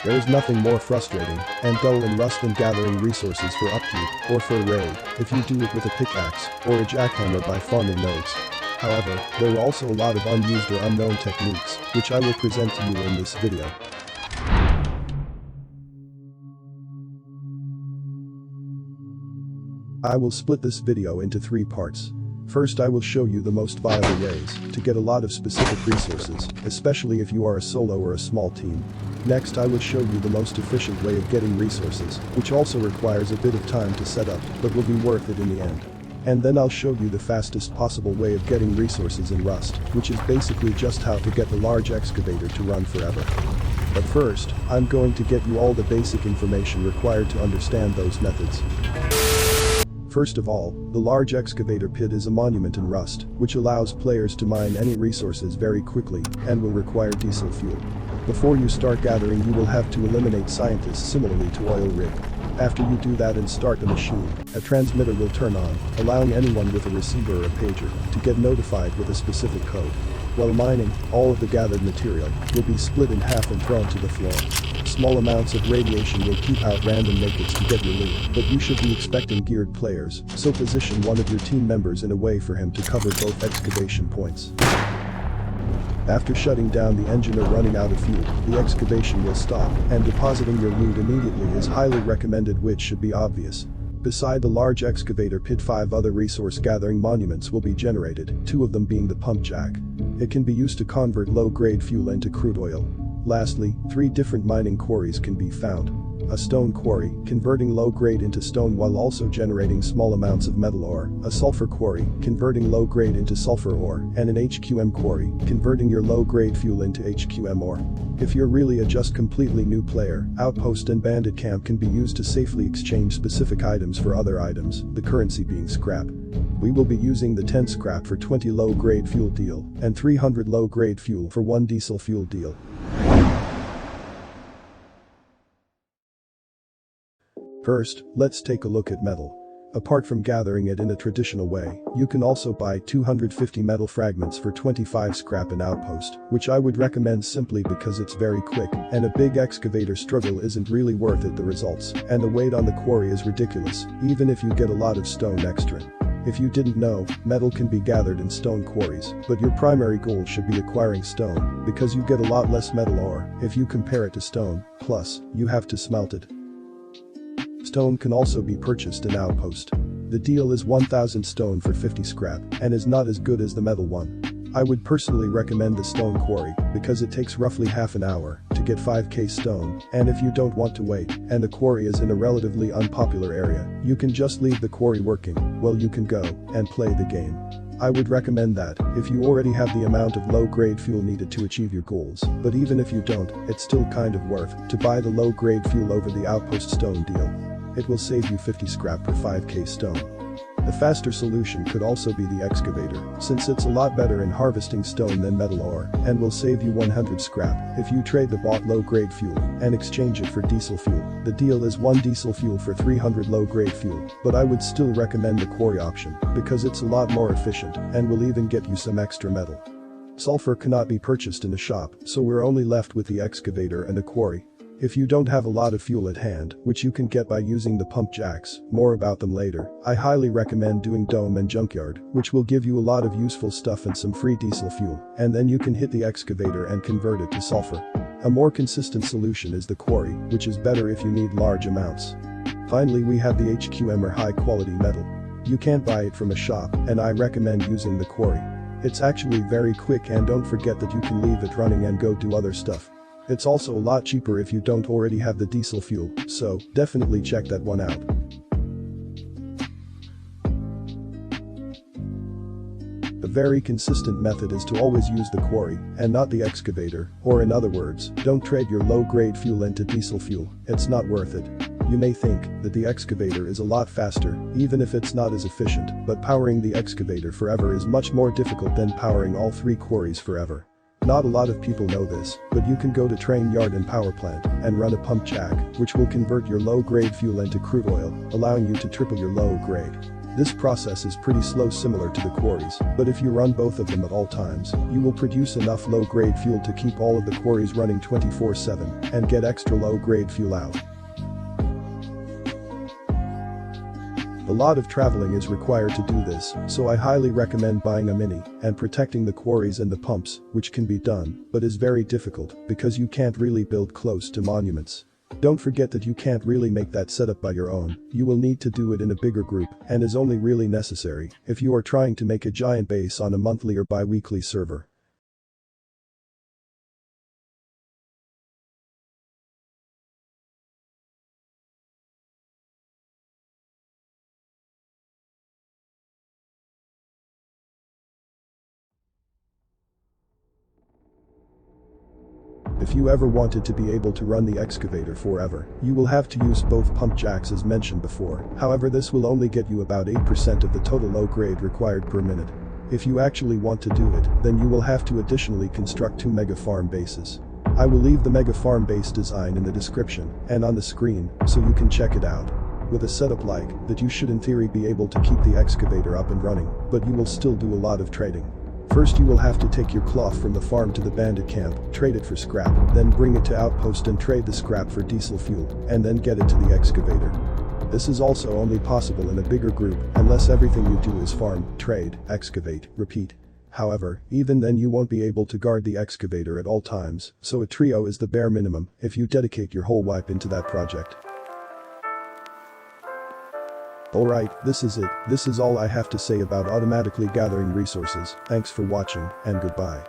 There is nothing more frustrating and dull in Rust than gathering resources for upkeep or for a raid if you do it with a pickaxe or a jackhammer by farming nodes. However, there are also a lot of unused or unknown techniques, which I will present to you in this video. I will split this video into 3 parts. First, I will show you the most viable ways to get a lot of specific resources, especially if you are a solo or a small team. Next, I will show you the most efficient way of getting resources, which also requires a bit of time to set up, but will be worth it in the end. And then I'll show you the fastest possible way of getting resources in Rust, which is basically just how to get the large excavator to run forever. But first, I'm going to get you all the basic information required to understand those methods. First of all, the large excavator pit is a monument in Rust, which allows players to mine any resources very quickly and will require diesel fuel. Before you start gathering, you will have to eliminate scientists similarly to oil rig. After you do that and start the machine, a transmitter will turn on, allowing anyone with a receiver or a pager to get notified with a specific code. While mining, all of the gathered material will be split in half and thrown to the floor. Small amounts of radiation will keep out random nakeds to get your loot, but you should be expecting geared players, so position one of your team members in a way for him to cover both excavation points. After shutting down the engine or running out of fuel, the excavation will stop, and depositing your loot immediately is highly recommended, which should be obvious. Beside the large excavator pit, 5 other resource gathering monuments will be generated, 2 of them being the pump jack. It can be used to convert low-grade fuel into crude oil. Lastly, 3 different mining quarries can be found. A stone quarry, converting low grade into stone while also generating small amounts of metal ore, a sulfur quarry, converting low grade into sulfur ore, and an HQM quarry, converting your low grade fuel into HQM ore. If you're really a just completely new player, outpost and bandit camp can be used to safely exchange specific items for other items, the currency being scrap. We will be using the 10 scrap for 20 low grade fuel deal, and 300 low grade fuel for 1 diesel fuel deal. First, let's take a look at metal. Apart from gathering it in a traditional way, you can also buy 250 metal fragments for 25 scrap in Outpost, which I would recommend simply because it's very quick, and a big excavator struggle isn't really worth it. The results and the weight on the quarry is ridiculous, even if you get a lot of stone extra. If you didn't know, metal can be gathered in stone quarries, but your primary goal should be acquiring stone, because you get a lot less metal ore if you compare it to stone, plus, you have to smelt it. Stone can also be purchased in Outpost. The deal is 1000 stone for 50 scrap, and is not as good as the metal one. I would personally recommend the stone quarry, because it takes roughly half an hour to get 5k stone, and if you don't want to wait, and the quarry is in a relatively unpopular area, you can just leave the quarry working, well you can go and play the game. I would recommend that if you already have the amount of low-grade fuel needed to achieve your goals, but even if you don't, it's still kind of worth to buy the low-grade fuel over the Outpost stone deal. It will save you 50 scrap per 5k stone. The faster solution could also be the excavator, since it's a lot better in harvesting stone than metal ore, and will save you 100 scrap if you trade the bought low-grade fuel and exchange it for diesel fuel. The deal is 1 diesel fuel for 300 low-grade fuel, but I would still recommend the quarry option, because it's a lot more efficient and will even get you some extra metal. Sulfur cannot be purchased in a shop, so we're only left with the excavator and a quarry. If you don't have a lot of fuel at hand, which you can get by using the pump jacks, more about them later, I highly recommend doing Dome and Junkyard, which will give you a lot of useful stuff and some free diesel fuel, and then you can hit the excavator and convert it to sulfur. A more consistent solution is the quarry, which is better if you need large amounts. Finally, we have the HQM or high quality metal. You can't buy it from a shop, and I recommend using the quarry. It's actually very quick, and don't forget that you can leave it running and go do other stuff. It's also a lot cheaper if you don't already have the diesel fuel, so definitely check that one out. A very consistent method is to always use the quarry and not the excavator, or in other words, don't trade your low-grade fuel into diesel fuel, it's not worth it. You may think that the excavator is a lot faster, even if it's not as efficient, but powering the excavator forever is much more difficult than powering all 3 quarries forever. Not a lot of people know this, but you can go to train yard and power plant and run a pump jack, which will convert your low-grade fuel into crude oil, allowing you to triple your low grade. This process is pretty slow, similar to the quarries, but if you run both of them at all times, you will produce enough low-grade fuel to keep all of the quarries running 24/7 and get extra low-grade fuel out. A lot of traveling is required to do this, so I highly recommend buying a Mini and protecting the quarries and the pumps, which can be done, but is very difficult because you can't really build close to monuments. Don't forget that you can't really make that setup by your own, you will need to do it in a bigger group and is only really necessary if you are trying to make a giant base on a monthly or bi-weekly server. If you ever wanted to be able to run the excavator forever, you will have to use both pump jacks as mentioned before. However, this will only get you about 8% of the total low grade required per minute. If you actually want to do it, then you will have to additionally construct 2 mega farm bases. I will leave the mega farm base design in the description and on the screen so you can check it out. With a setup like that, you should in theory be able to keep the excavator up and running, but you will still do a lot of trading. First, you will have to take your cloth from the farm to the bandit camp, trade it for scrap, then bring it to outpost and trade the scrap for diesel fuel, and then get it to the excavator. This is also only possible in a bigger group unless everything you do is farm, trade, excavate, repeat. However, even then you won't be able to guard the excavator at all times, so a trio is the bare minimum if you dedicate your whole wipe into that project. Alright, this is it. This is all I have to say about automatically gathering resources. Thanks for watching, and goodbye.